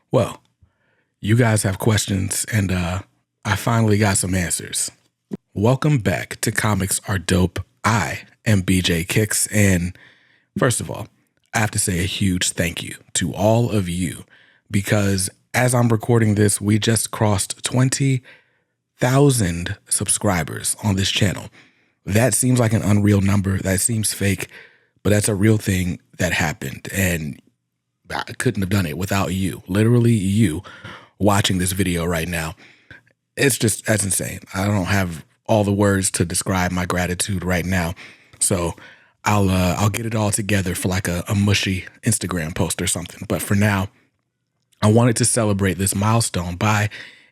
Well, you guys have questions, and I finally got some answers. Welcome back to Comics Are Dope. I am BJ Kicks, and first of all, I have to say a huge thank you to all of you because as I'm recording this, we just crossed 20,000 subscribers on this channel. That seems like an unreal number. That seems fake, but that's a real thing that happened, and I couldn't have done it without you. Literally you watching this video right now. That's insane. I don't have all the words to describe my gratitude right now. So I'll get it all together for like a mushy Instagram post or something. But for now, I wanted to celebrate this milestone by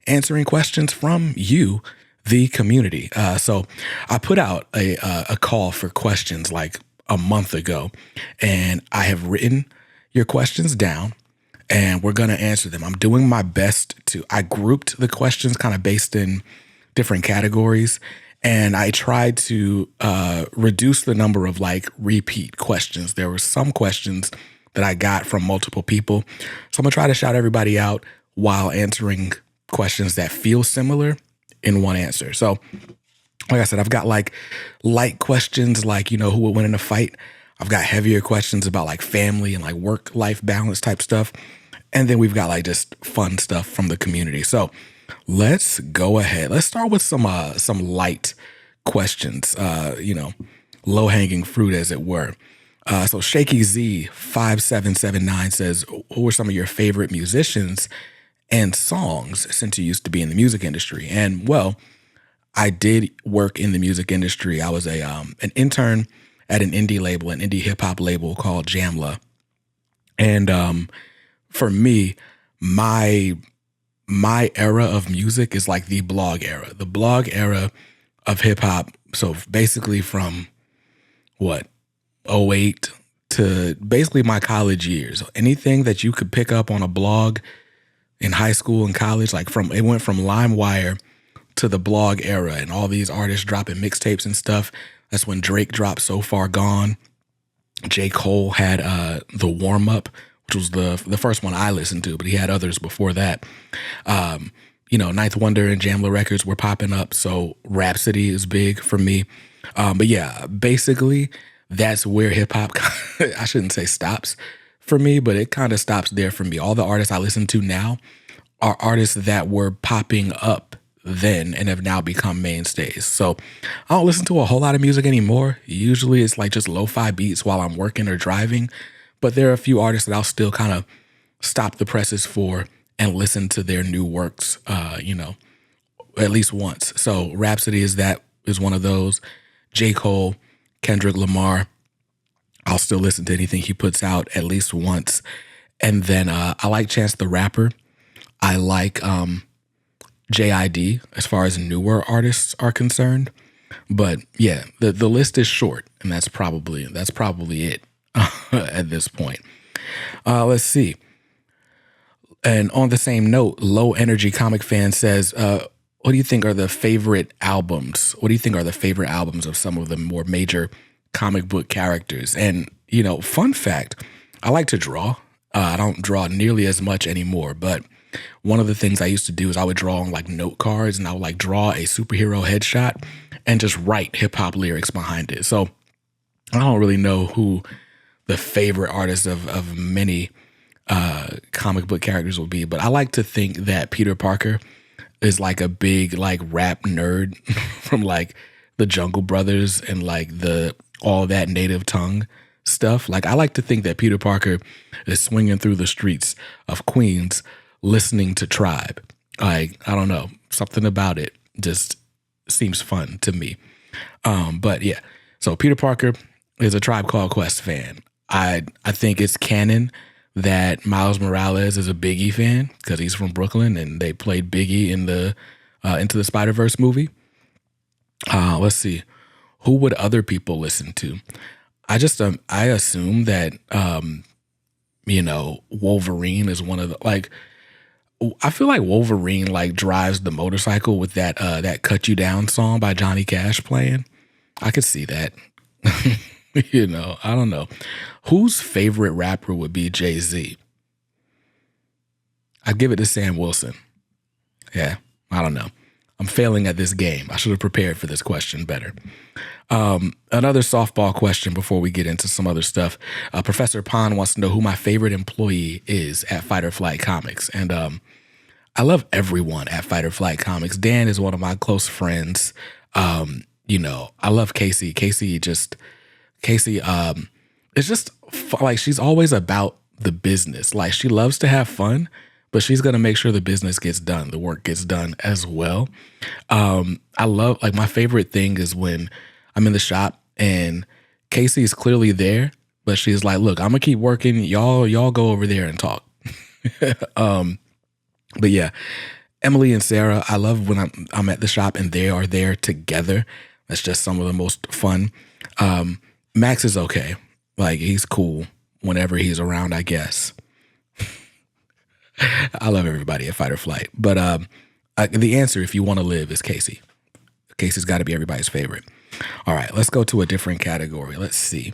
answering questions from you, the community. So I put out a call for questions like a month ago, and I have written your questions down, and we're going to answer them. I'm doing my best I grouped the questions kind of based in different categories, and I tried to reduce the number of like repeat questions. There were some questions that I got from multiple people. So I'm gonna try to shout everybody out while answering questions that feel similar in one answer. So like I said, I've got like light questions like, who would win in a fight? I've got heavier questions about like family and like work-life balance type stuff. And then we've got like just fun stuff from the community. So let's go ahead. Let's start with some light questions, low-hanging fruit as it were. So Shaky Z 5779 says, who are some of your favorite musicians and songs since you used to be in the music industry? And well, I did work in the music industry. I was an intern at an indie label, an indie hip hop label called Jamla. And for me, my era of music is like the blog era of hip hop. So basically from what, '08 to basically my college years. Anything that you could pick up on a blog in high school and college, it went from LimeWire to the blog era and all these artists dropping mixtapes and stuff. That's when Drake dropped So Far Gone. J. Cole had The Warm Up, which was the first one I listened to, but he had others before that. Ninth Wonder and Jamla Records were popping up, so Rhapsody is big for me. But yeah, basically that's where hip hop, I shouldn't say stops for me, but it kind of stops there for me. All the artists I listen to now are artists that were popping up then and have now become mainstays. So I don't listen to a whole lot of music anymore. Usually it's like just lo-fi beats while I'm working or driving, but there are a few artists that I'll still kind of stop the presses for and listen to their new works, at least once. So Rhapsody is one of those. J. Cole, Kendrick Lamar, I'll still listen to anything he puts out at least once. And then I like Chance the Rapper. I like JID as far as newer artists are concerned. But yeah, the list is short, and that's probably it at this point. Let's see. And on the same note, Low Energy Comic Fan says, what do you think are the favorite albums? What do you think are the favorite albums of some of the more major comic book characters? And, fun fact, I like to draw. I don't draw nearly as much anymore, but one of the things I used to do is I would draw on like note cards, and I would like draw a superhero headshot and just write hip hop lyrics behind it. So I don't really know who the favorite artist of many comic book characters will be, but I like to think that Peter Parker is like a big like rap nerd from like the Jungle Brothers and like all that native tongue stuff. Like I like to think that Peter Parker is swinging through the streets of Queens listening to Tribe. Like, I don't know, something about it just seems fun to me. But yeah, so Peter Parker is a Tribe Called Quest fan. I think it's canon that Miles Morales is a Biggie fan because he's from Brooklyn and they played Biggie in the Into the Spider-Verse movie. Let's see. Who would other people listen to? I assume that, Wolverine is one of the, like, I feel like Wolverine like drives the motorcycle with that Cut You Down song by Johnny Cash playing. I could see that. I don't know. Whose favorite rapper would be Jay-Z? I'd give it to Sam Wilson. Yeah, I don't know. I'm failing at this game. I should have prepared for this question better. Another softball question before we get into some other stuff. Professor Pond wants to know who my favorite employee is at Fight or Flight Comics. And I love everyone at Fight or Flight Comics. Dan is one of my close friends. You know, I love Casey. Casey is just like, she's always about the business. Like, she loves to have fun, but she's going to make sure the business gets done, the work gets done as well. I love, like, my favorite thing is when I'm in the shop and Casey is clearly there, but she's like, look, I'm gonna keep working. Y'all go over there and talk. But yeah, Emily and Sarah, I love when I'm at the shop and they are there together. That's just some of the most fun. Max is okay. Like, he's cool whenever he's around, I guess. I love everybody at Fight or Flight. But the answer, if you want to live, is Casey. Casey's got to be everybody's favorite. All right, let's go to a different category. Let's see.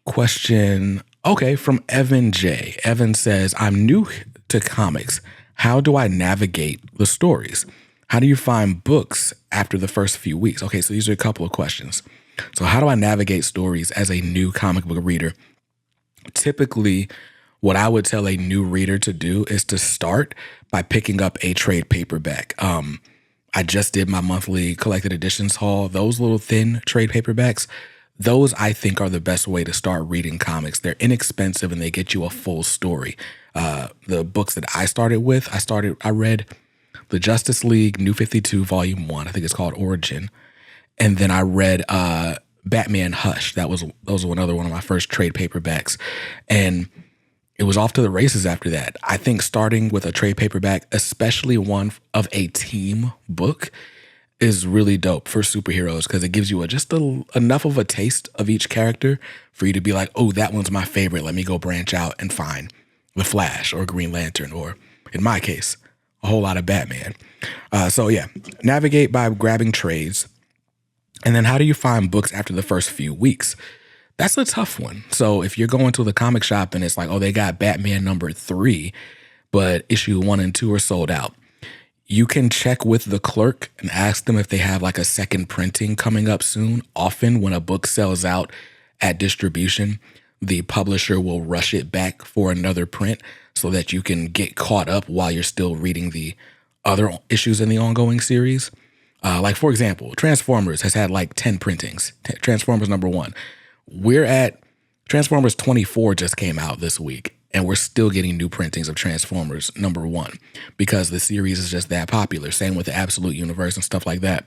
Question, okay, from Evan J. Evan says, I'm new to comics. How do I navigate the stories? How do you find books after the first few weeks? Okay, so these are a couple of questions. So how do I navigate stories as a new comic book reader? Typically, what I would tell a new reader to do is to start by picking up a trade paperback. I just did my monthly collected editions haul. Those little thin trade paperbacks, those I think are the best way to start reading comics. They're inexpensive and they get you a full story. The books that I started with, I read the Justice League New 52 Volume 1. I think it's called Origin. And then I read Batman Hush. That was another one of my first trade paperbacks. And it was off to the races after that. I think starting with a trade paperback, especially one of a team book, is really dope for superheroes because it gives you enough of a taste of each character for you to be like, oh, that one's my favorite. Let me go branch out and find The Flash or Green Lantern or, in my case, a whole lot of Batman. So yeah, navigate by grabbing trades. And then how do you find books after the first few weeks? That's a tough one. So if you're going to the comic shop and it's like, oh, they got Batman number 3, but issue 1 and 2 are sold out. You can check with the clerk and ask them if they have like a second printing coming up soon. Often when a book sells out at distribution, the publisher will rush it back for another print so that you can get caught up while you're still reading the other issues in the ongoing series. Like, for example, Transformers has had like 10 printings. Transformers number 1. We're at Transformers 24 just came out this week, and we're still getting new printings of Transformers number 1 because the series is just that popular. Same with the Absolute Universe and stuff like that.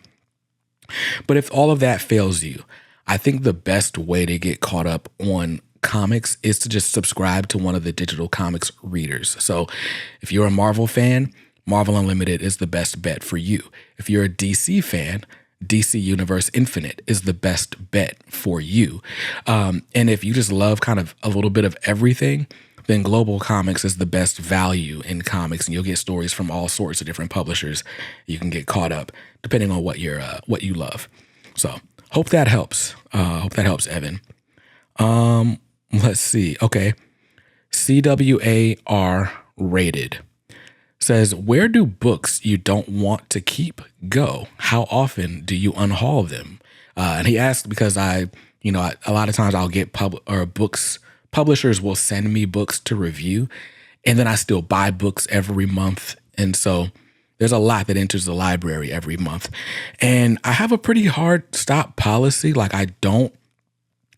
But if all of that fails you, I think the best way to get caught up on comics is to just subscribe to one of the digital comics readers. So if you're a Marvel fan, Marvel Unlimited is the best bet for you. If you're a DC fan, DC Universe Infinite is the best bet for you. And if you just love kind of a little bit of everything, then Global Comics is the best value in comics, and you'll get stories from all sorts of different publishers. You can get caught up depending on what you love. So hope that helps. Hope that helps, Evan. Let's see. Okay. CWAR Rated says, where do books you don't want to keep go? How often do you unhaul them? And he asked because a lot of times I'll get publishers will send me books to review, and then I still buy books every month. And so there's a lot that enters the library every month. And I have a pretty hard stop policy. Like, I don't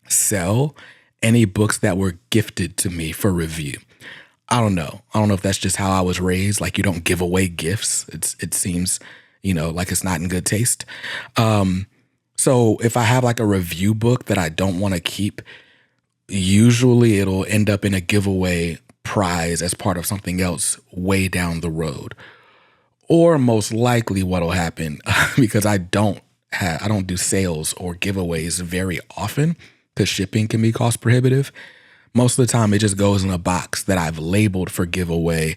sell any books that were gifted to me for review. I don't know if that's just how I was raised. Like, you don't give away gifts. It seems, like it's not in good taste. So if I have like a review book that I don't want to keep, usually it'll end up in a giveaway prize as part of something else way down the road. Or most likely what'll happen, because I don't do sales or giveaways very often because shipping can be cost prohibitive. Most of the time, it just goes in a box that I've labeled for giveaway,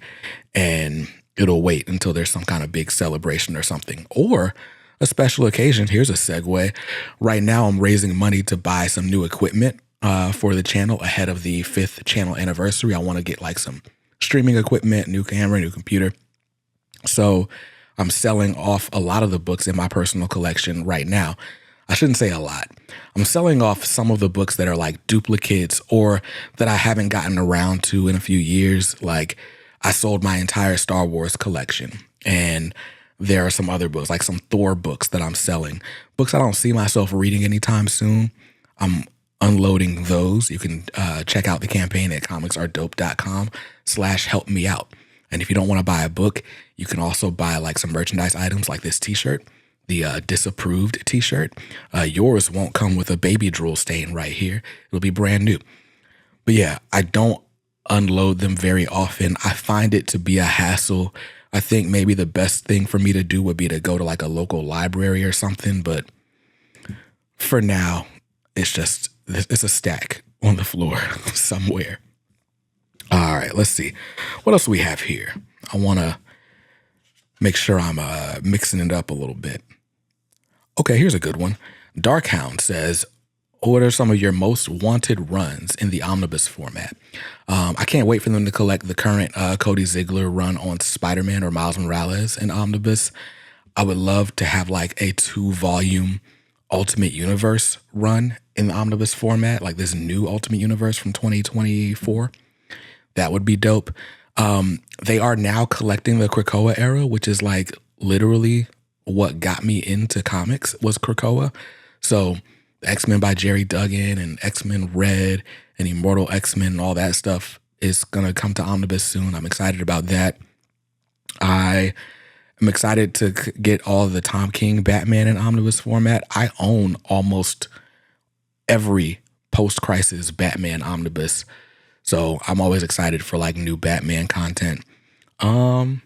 and it'll wait until there's some kind of big celebration or something. Or a special occasion. Here's a segue. Right now, I'm raising money to buy some new equipment for the channel ahead of the 5th channel anniversary. I want to get like some streaming equipment, new camera, new computer. So I'm selling off a lot of the books in my personal collection right now. I shouldn't say a lot. I'm selling off some of the books that are like duplicates or that I haven't gotten around to in a few years. Like I sold my entire Star Wars collection, and there are some other books, like some Thor books that I'm selling. Books I don't see myself reading anytime soon. I'm unloading those. You can check out the campaign at comicsaredope.com/helpmeout. And if you don't want to buy a book, you can also buy like some merchandise items like this t-shirt, the disapproved t-shirt. Yours won't come with a baby drool stain right here. It'll be brand new. But yeah, I don't unload them very often. I find it to be a hassle. I think maybe the best thing for me to do would be to go to like a local library or something. But for now, it's a stack on the floor somewhere. All right, let's see. What else do we have here? I want to make sure I'm mixing it up a little bit. Okay, here's a good one. Darkhound says, what are some of your most wanted runs in the Omnibus format? I can't wait for them to collect the current Cody Ziegler run on Spider-Man or Miles Morales in Omnibus. I would love to have like a 2-volume Ultimate Universe run in the Omnibus format, like this new Ultimate Universe from 2024. That would be dope. They are now collecting the Krakoa era, which is like literally what got me into comics was Krakoa. So X-Men by Jerry Duggan and X-Men Red and Immortal X-Men and all that stuff is going to come to Omnibus soon. I'm excited about that. I am excited to get all of the Tom King Batman in Omnibus format. I own almost every post-crisis Batman Omnibus. So I'm always excited for like new Batman content. I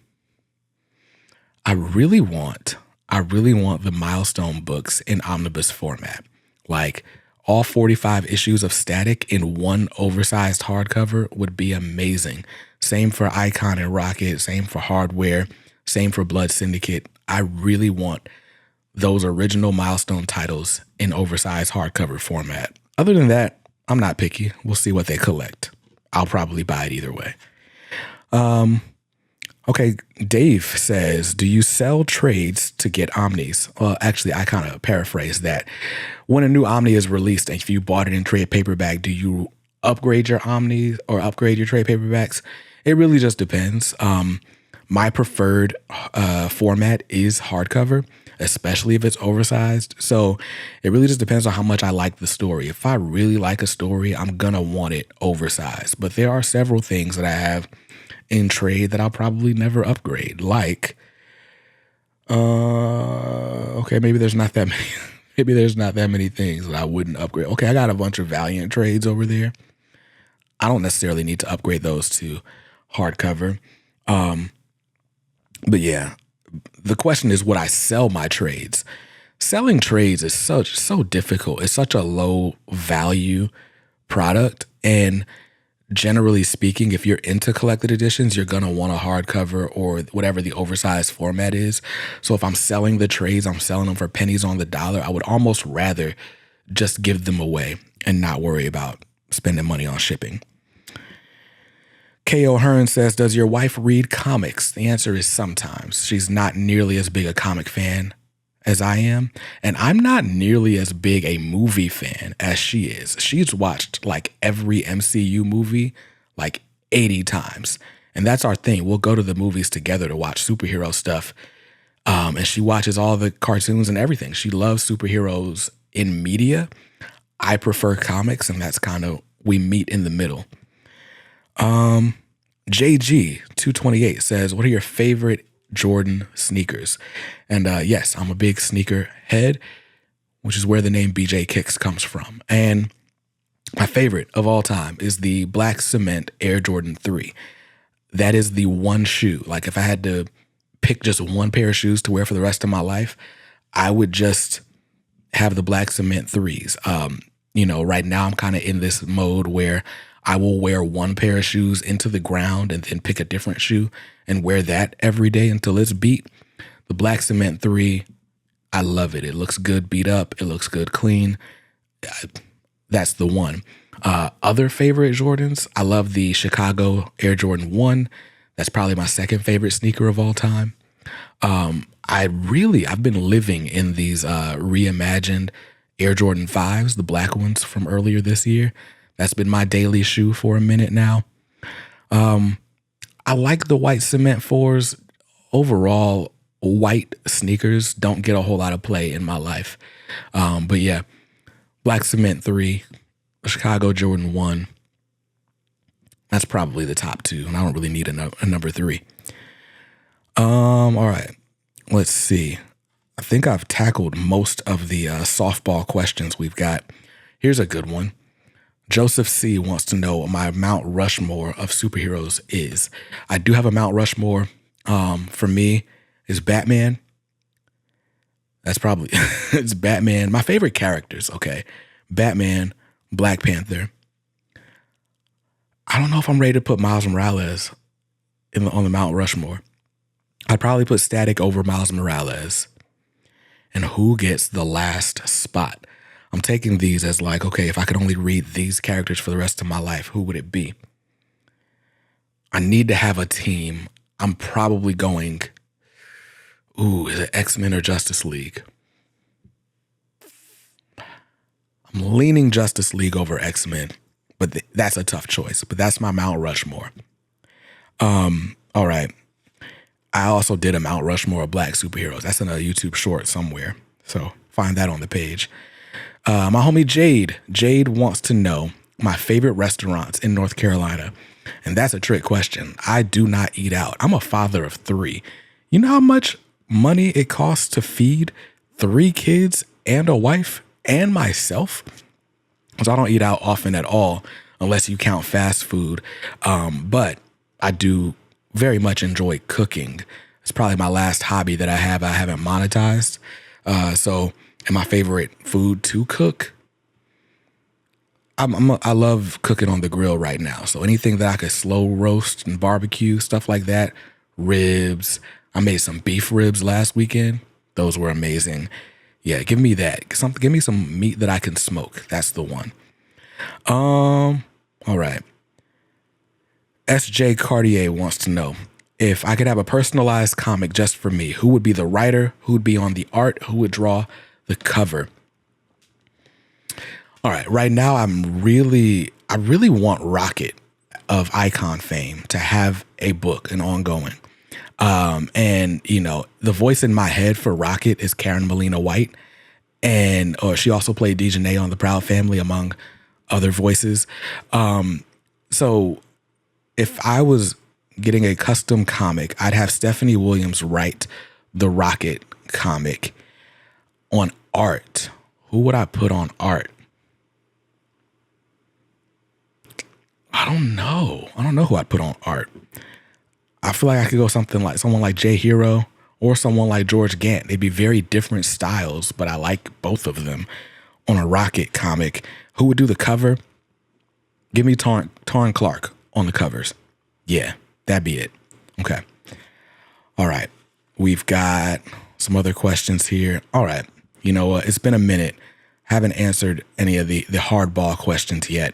really want the Milestone books in Omnibus format. Like all 45 issues of Static in one oversized hardcover would be amazing. Same for Icon and Rocket, same for Hardware, same for Blood Syndicate. I really want those original Milestone titles in oversized hardcover format. Other than that, I'm not picky. We'll see what they collect. I'll probably buy it either way. Okay, Dave says, do you sell trades to get Omnis? Well, actually, I kind of paraphrased that. When a new Omni is released, and if you bought it in trade paperback, do you upgrade your Omnis or upgrade your trade paperbacks? It really just depends. My preferred format is hardcover, especially if it's oversized. So it really just depends on how much I like the story. If I really like a story, I'm going to want it oversized. But there are several things that I have in trade that I'll probably never upgrade. Like, okay, maybe there's not that many. Maybe there's not that many things that I wouldn't upgrade. Okay, I got a bunch of Valiant trades over there. I don't necessarily need to upgrade those to hardcover. But yeah, the question is, would I sell my trades? Selling trades is so difficult. It's such a low value product. And generally speaking, if you're into collected editions, you're going to want a hardcover or whatever the oversized format is. So if I'm selling the trades, I'm selling them for pennies on the dollar. I would almost rather just give them away and not worry about spending money on shipping. K.O. Hearn says, does your wife read comics? The answer is sometimes. She's not nearly as big a comic fan as I am, and I'm not nearly as big a movie fan as she is. She's watched like every MCU movie like 80 times, and that's our thing. We'll go to the movies together to watch superhero stuff, and she watches all the cartoons and everything. She loves superheroes in media. I prefer comics, and that's kind of, we meet in the middle. JG228 says, what are your favorite Jordan sneakers? And yes, I'm a big sneaker head, which is where the name BJ Kicks comes from. And my favorite of all time is the Black Cement Air Jordan 3. That is the one shoe. Like if I had to pick just one pair of shoes to wear for the rest of my life, I would just have the Black Cement 3s. Right now I'm kind of in this mode where I will wear one pair of shoes into the ground and then pick a different shoe and wear that every day until it's beat. The Black Cement 3, I love it. It looks good beat up. It looks good clean. That's the one. Other favorite Jordans, I love the Chicago Air Jordan 1. That's probably my second favorite sneaker of all time. I've been living in these reimagined Air Jordan 5s, the black ones from earlier this year. That's been my daily shoe for a minute now. I like the white cement 4s. Overall, white sneakers don't get a whole lot of play in my life. But yeah, black cement 3, Chicago Jordan 1. That's probably the top 2, and I don't really need a number 3. All right. Let's see. I think I've tackled most of the softball questions we've got. Here's a good one. Joseph C. wants to know what my Mount Rushmore of superheroes is. I do have a Mount Rushmore. For me, is Batman. That's probably, it's Batman. My favorite characters, okay. Batman, Black Panther. I don't know if I'm ready to put Miles Morales on the Mount Rushmore. I'd probably put Static over Miles Morales. And who gets the last spot? I'm taking these as like, okay, if I could only read these characters for the rest of my life, who would it be? I need to have a team. I'm probably going, is it X-Men or Justice League? I'm leaning Justice League over X-Men, but that's a tough choice. But that's my Mount Rushmore. All right. I also did a Mount Rushmore of black superheroes. That's in a YouTube short somewhere. So find that on the page. My homie Jade wants to know my favorite restaurants in North Carolina. And that's a trick question. I do not eat out. I'm a father of 3. You know how much money it costs to feed 3 kids and a wife and myself? So I don't eat out often at all, unless you count fast food. But I do very much enjoy cooking. It's probably my last hobby that I haven't monetized. And my favorite food to cook, I love cooking on the grill right now. So anything that I could slow roast and barbecue, stuff like that. Ribs. I made some beef ribs last weekend. Those were amazing. Yeah, give me that. Give me some meat that I can smoke. That's the one. All right. SJ Cartier wants to know if I could have a personalized comic just for me, who would be the writer, who would be on the art, who would draw the cover? All right. Right now, I really want Rocket of Icon fame to have a book, an ongoing. And you know, the voice in my head for Rocket is Karen Molina White. Or she also played Dejanay on The Proud Family, among other voices. So if I was getting a custom comic, I'd have Stephanie Williams write the Rocket comic. On art, who would I put on art? I don't know who I'd put on art. I feel like I could go someone like Jay Hero or someone like George Gant. They'd be very different styles, but I like both of them on a Rocket comic. Who would do the cover? Give me Tarn Clark on the covers. Yeah, that'd be it. Okay. All right. We've got some other questions here. All right. You know what? It's been a minute. Haven't answered any of the hardball questions yet.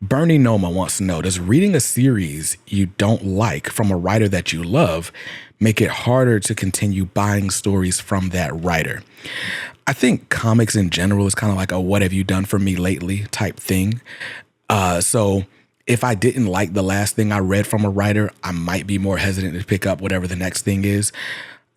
Bernie Noma wants to know, does reading a series you don't like from a writer that you love make it harder to continue buying stories from that writer? I think comics in general is kind of like a what have you done for me lately type thing. So if I didn't like the last thing I read from a writer, I might be more hesitant to pick up whatever the next thing is.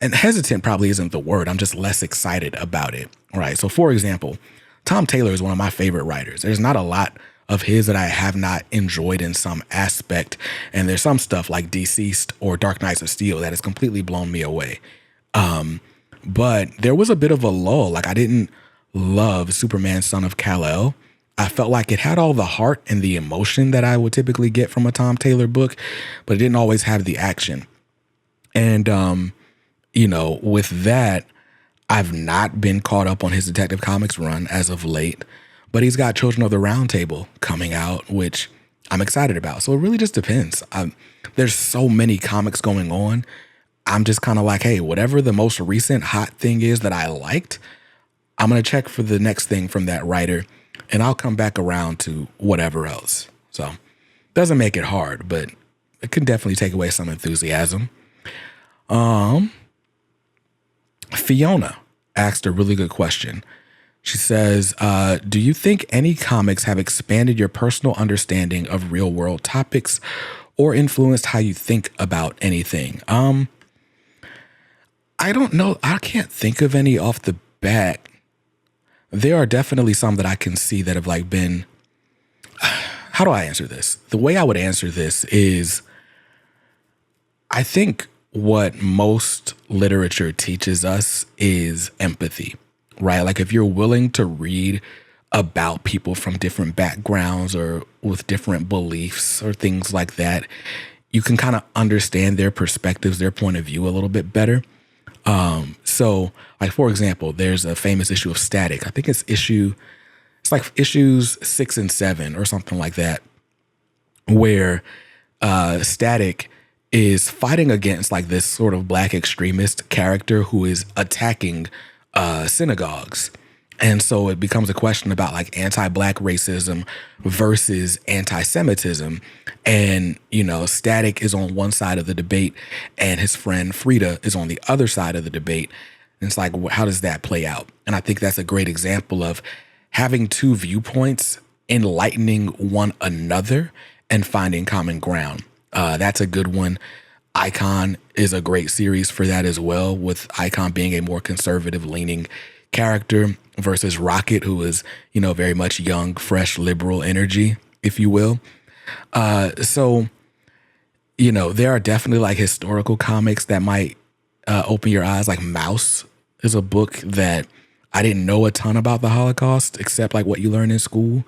And hesitant probably isn't the word. I'm just less excited about it. All right. So for example, Tom Taylor is one of my favorite writers. There's not a lot of his that I have not enjoyed in some aspect. And there's some stuff like Deceased or Dark Knights of Steel that has completely blown me away. But there was a bit of a lull. Like I didn't love Superman Son of Kal-El. I felt like it had all the heart and the emotion that I would typically get from a Tom Taylor book, but it didn't always have the action. And, you know, with that, I've not been caught up on his Detective Comics run as of late, but he's got Children of the Round Table coming out, which I'm excited about. So it really just depends. There's so many comics going on. I'm just kind of like, hey, whatever the most recent hot thing is that I liked, I'm going to check for the next thing from that writer. and I'll come back around to whatever else. So doesn't make it hard, but it can definitely take away some enthusiasm. Fiona asked a really good question. She says, do you think any comics have expanded your personal understanding of real world topics or influenced how you think about anything? I don't know. I can't think of any off the bat. There are definitely some that I can see that have like been, how do I answer this? The way I would answer this is, I think what most literature teaches us is empathy, right? Like if you're willing to read about people from different backgrounds or with different beliefs or things like that, you can kind of understand their perspectives, their point of view a little bit better. So like, for example, there's a famous issue of Static. I think it's like issues 6 and 7 or something like that, where Static is fighting against like this sort of black extremist character who is attacking synagogues. And so it becomes a question about like anti-black racism versus anti-Semitism. And, you know, Static is on one side of the debate and his friend Frida is on the other side of the debate. And it's like, how does that play out? And I think that's a great example of having two viewpoints, enlightening one another and finding common ground. That's a good one. Icon is a great series for that as well, with Icon being a more conservative leaning character versus Rocket, who is, you know, very much young, fresh, liberal energy, if you will. So, you know, there are definitely like historical comics that might open your eyes. Like Mouse is a book that I didn't know a ton about the Holocaust, except like what you learn in school.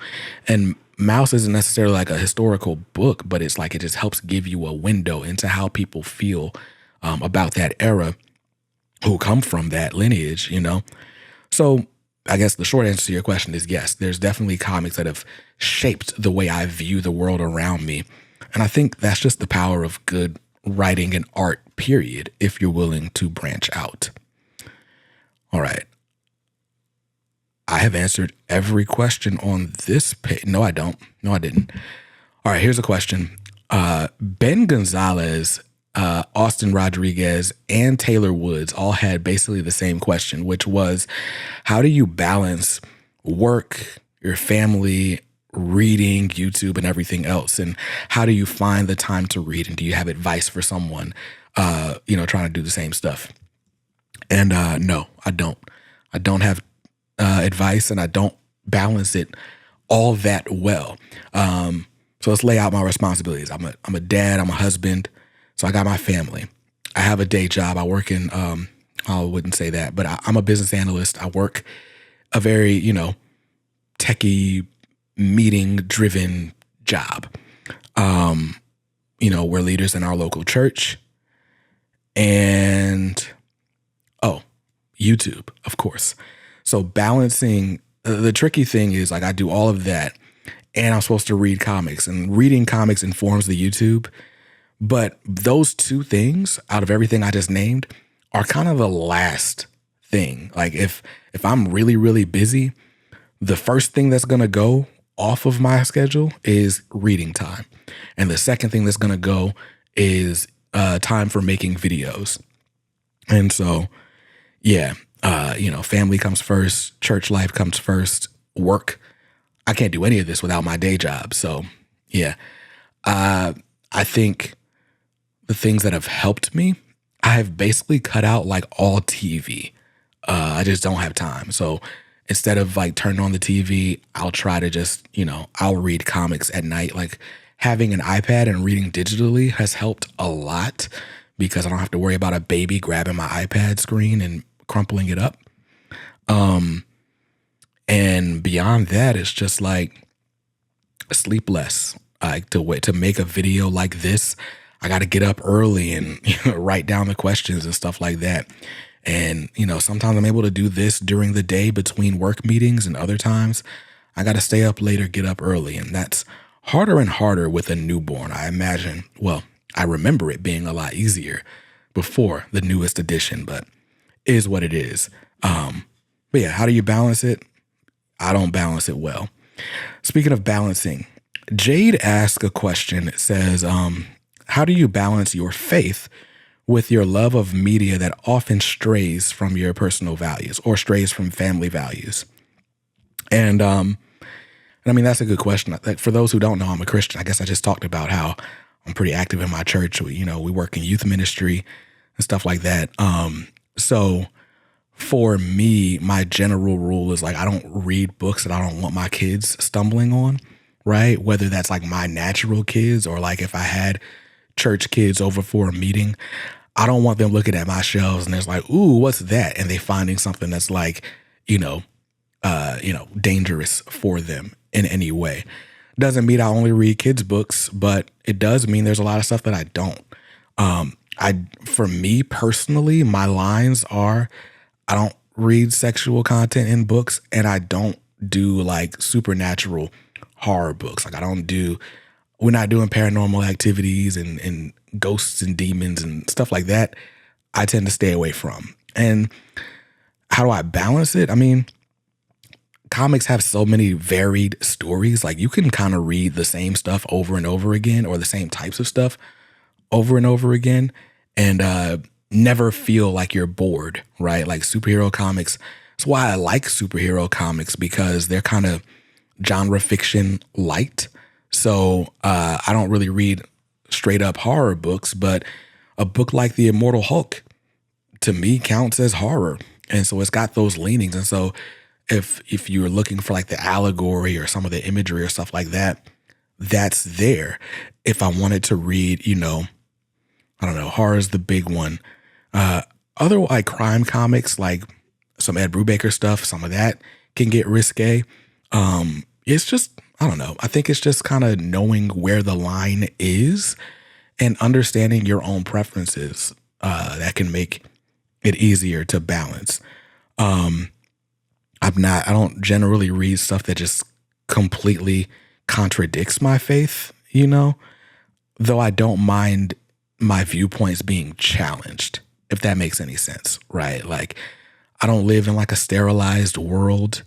And Mouse isn't necessarily like a historical book, but it's like it just helps give you a window into how people feel about that era who come from that lineage, you know? So I guess the short answer to your question is yes, there's definitely comics that have shaped the way I view the world around me. And I think that's just the power of good writing and art, period, if you're willing to branch out. All right. I have answered every question on this page. No, I don't. No, I didn't. All right, here's a question. Ben Gonzalez, Austin Rodriguez, and Taylor Woods all had basically the same question, which was, how do you balance work, your family, reading, YouTube, and everything else? And how do you find the time to read? And do you have advice for someone, you know, trying to do the same stuff? And no, I don't. I don't have advice, and I don't balance it all that well. So let's lay out my responsibilities. I'm a dad, I'm a husband, so I got my family. I have a day job. I work in, I wouldn't say that, but I'm a business analyst. I work a very, you know, techie, meeting-driven job. You know, we're leaders in our local church. And, YouTube, of course. So balancing, the tricky thing is like I do all of that and I'm supposed to read comics, and reading comics informs the YouTube. But those two things out of everything I just named are kind of the last thing. Like if I'm really, really busy, the first thing that's going to go off of my schedule is reading time. And the second thing that's going to go is time for making videos. And so, yeah, you know, family comes first, church life comes first, work. I can't do any of this without my day job. So, yeah, I think the things that have helped me, I have basically cut out like all TV. I just don't have time. So instead of like turning on the TV, I'll try to just, you know, I'll read comics at night. Like having an iPad and reading digitally has helped a lot because I don't have to worry about a baby grabbing my iPad screen and crumpling it up. And beyond that, it's just like sleep less. Like to make a video like this, I got to get up early and write down the questions and stuff like that. And, you know, sometimes I'm able to do this during the day between work meetings, and other times I got to stay up later, get up early. And that's harder and harder with a newborn, I imagine. Well, I remember it being a lot easier before the newest edition, but it is what it is. But yeah, how do you balance it? I don't balance it well. Speaking of balancing, Jade asked a question. It says, how do you balance your faith with your love of media that often strays from your personal values or strays from family values? And I mean, that's a good question. Like, for those who don't know, I'm a Christian. I guess I just talked about how I'm pretty active in my church. We work in youth ministry and stuff like that. So for me, my general rule is like, I don't read books that I don't want my kids stumbling on, right? Whether that's like my natural kids or like if I had church kids over for a meeting, I don't want them looking at my shelves and it's like, ooh, what's that? And they finding something that's like, dangerous for them in any way. Doesn't mean I only read kids' books, but it does mean there's a lot of stuff that I don't. For me personally, my lines are, I don't read sexual content in books, and I don't do like supernatural horror books. Like we're not doing paranormal activities and ghosts and demons and stuff like that. I tend to stay away from. And how do I balance it? I mean, comics have so many varied stories. Like you can kind of read the same stuff over and over again, or the same types of stuff over and over again, and never feel like you're bored, right? Like superhero comics. That's why I like superhero comics, because they're kind of genre fiction light. So I don't really read straight up horror books, but a book like The Immortal Hulk to me counts as horror. And so it's got those leanings. And so if you're looking for like the allegory or some of the imagery or stuff like that, that's there. If I wanted to read, I don't know, horror is the big one. Other like crime comics, like some Ed Brubaker stuff, some of that can get risque. It's just, I don't know. I think it's just kind of knowing where the line is and understanding your own preferences that can make it easier to balance. I don't generally read stuff that just completely contradicts my faith, though I don't mind my viewpoints being challenged, if that makes any sense, right? Like, I don't live in like a sterilized world.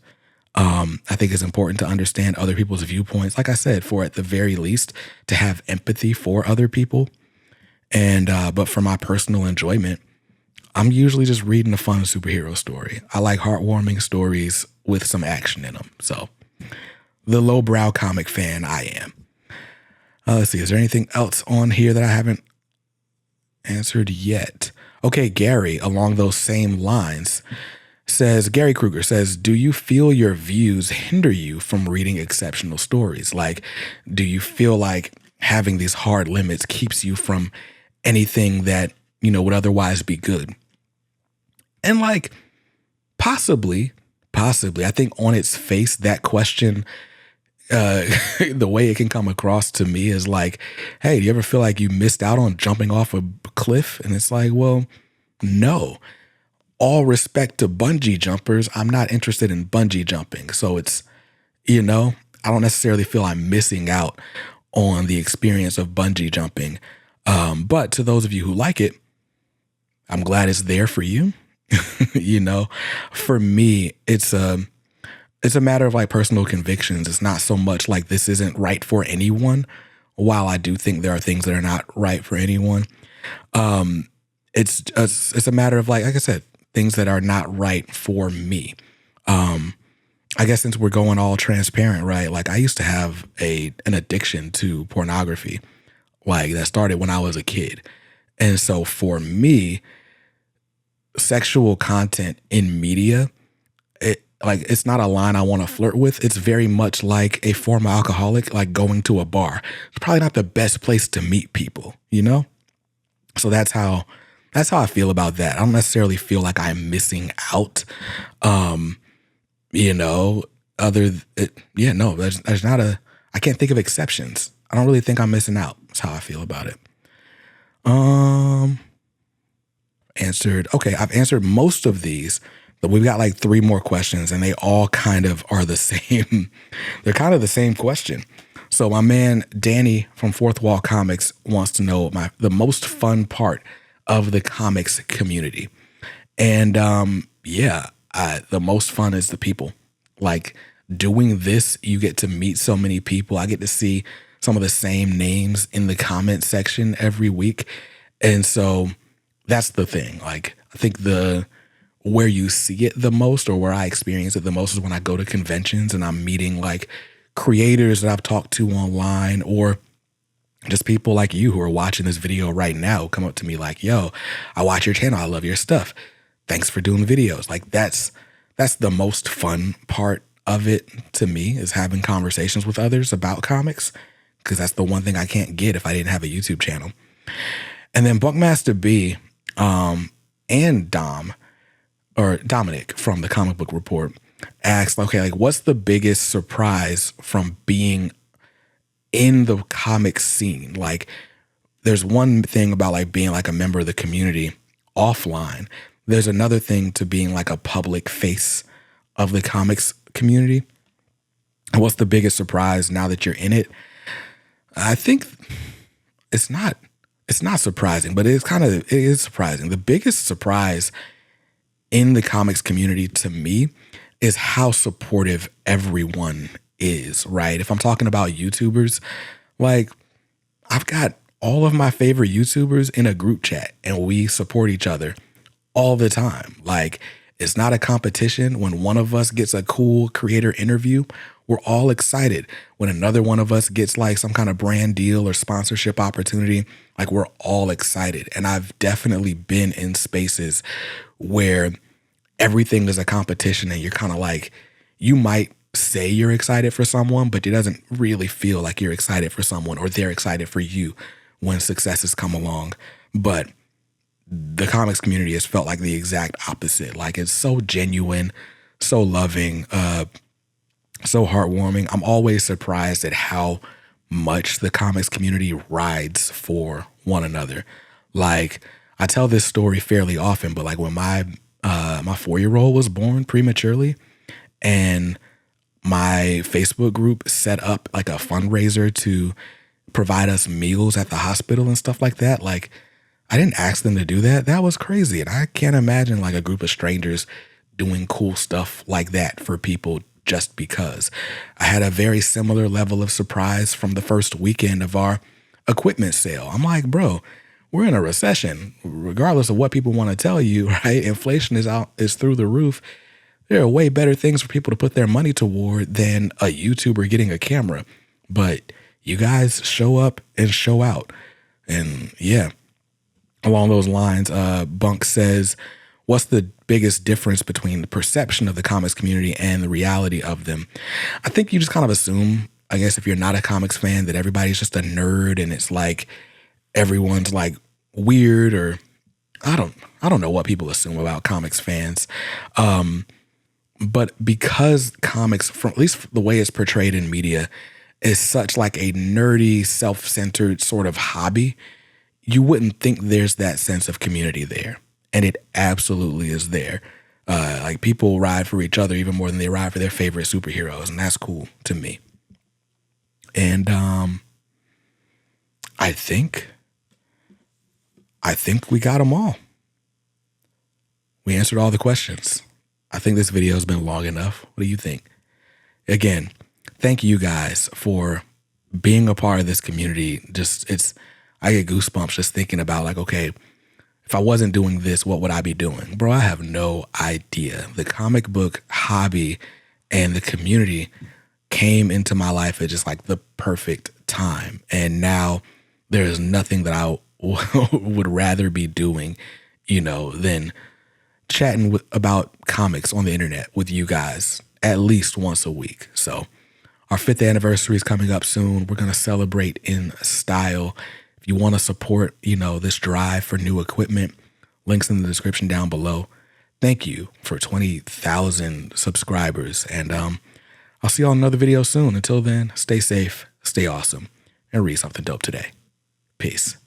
I think it's important to understand other people's viewpoints. Like I said, for at the very least, to have empathy for other people. And, but for my personal enjoyment, I'm usually just reading a fun superhero story. I like heartwarming stories with some action in them. So the lowbrow comic fan I am. Let's see, is there anything else on here that I haven't answered yet? Okay, Gary, along those same lines, Gary Kruger says, do you feel your views hinder you from reading exceptional stories? Like, do you feel like having these hard limits keeps you from anything that, would otherwise be good? And like, possibly, I think on its face, that question, the way it can come across to me is like, hey, do you ever feel like you missed out on jumping off a cliff? And it's like, well, no. All respect to bungee jumpers, I'm not interested in bungee jumping. So it's, I don't necessarily feel I'm missing out on the experience of bungee jumping. But to those of you who like it, I'm glad it's there for you. For me, it's a matter of like personal convictions. It's not so much like this isn't right for anyone. While I do think there are things that are not right for anyone, it's a matter of like I said, things that are not right for me. I guess since we're going all transparent, right? Like I used to have an addiction to pornography, like that started when I was a kid. And so for me, sexual content in media, it's not a line I want to flirt with. It's very much like a former alcoholic, like going to a bar. It's probably not the best place to meet people, So that's how I feel about that. I don't necessarily feel like I'm missing out. There's not I can't think of exceptions. I don't really think I'm missing out. That's how I feel about it. I've answered most of these, but we've got like 3 more questions and they all kind of are the same. They're kind of the same question. So my man, Danny from Fourth Wall Comics wants to know the most fun part of the comics community. And the most fun is the people. Like doing this, you get to meet so many people. I get to see some of the same names in the comment section every week. And so that's the thing. Like, I think where you see it the most, or where I experience it the most, is when I go to conventions and I'm meeting like creators that I've talked to online, or just people like you who are watching this video right now come up to me like, yo, I watch your channel. I love your stuff. Thanks for doing videos. Like, that's the most fun part of it to me, is having conversations with others about comics, because that's the one thing I can't get if I didn't have a YouTube channel. And then Buckmaster B and Dominic from the Comic Book Report asked, okay, like, what's the biggest surprise from being in the comic scene? Like, there's one thing about like being like a member of the community offline. There's another thing to being like a public face of the comics community. And what's the biggest surprise now that you're in it? I think it's not surprising, but it is surprising. The biggest surprise in the comics community to me is how supportive everyone is, right? If I'm talking about YouTubers, like, I've got all of my favorite YouTubers in a group chat and we support each other all the time. Like, it's not a competition. When one of us gets a cool creator interview, we're all excited. When another one of us gets like some kind of brand deal or sponsorship opportunity, like, we're all excited. And I've definitely been in spaces where everything is a competition and you're kind of like, you might say you're excited for someone, but it doesn't really feel like you're excited for someone, or they're excited for you when successes come along. But the comics community has felt like the exact opposite. Like, it's so genuine, so loving, so heartwarming. I'm always surprised at how much the comics community rides for one another. Like, I tell this story fairly often, but like when my 4-year-old was born prematurely, and my Facebook group set up like a fundraiser to provide us meals at the hospital and stuff like that. Like, I didn't ask them to do that. That was crazy. And I can't imagine like a group of strangers doing cool stuff like that for people just because. I had a very similar level of surprise from the first weekend of our equipment sale. I'm like, bro, we're in a recession. Regardless of what people want to tell you, right? Inflation is through the roof. There are way better things for people to put their money toward than a YouTuber getting a camera. But you guys show up and show out. And yeah, along those lines, Bunk says, what's the biggest difference between the perception of the comics community and the reality of them? I think you just kind of assume, I guess, if you're not a comics fan, that everybody's just a nerd and it's like everyone's like weird, or I don't know what people assume about comics fans. But because comics, from at least the way it's portrayed in media, is such like a nerdy, self-centered sort of hobby, you wouldn't think there's that sense of community there. And it absolutely is there. Like, people ride for each other even more than they ride for their favorite superheroes. And that's cool to me. And I think we got them all. We answered all the questions. I think this video has been long enough. What do you think? Again, thank you guys for being a part of this community. I get goosebumps just thinking about like, okay, if I wasn't doing this, what would I be doing? Bro, I have no idea. The comic book hobby and the community came into my life at just like the perfect time. And now there is nothing that I would rather be doing, than chatting about comics on the internet with you guys at least once a week. So our 5th anniversary is coming up soon. We're going to celebrate in style. If you want to support, this drive for new equipment, links in the description down below. Thank you for 20,000 subscribers. And I'll see y'all in another video soon. Until then, stay safe, stay awesome, and read something dope today. Peace.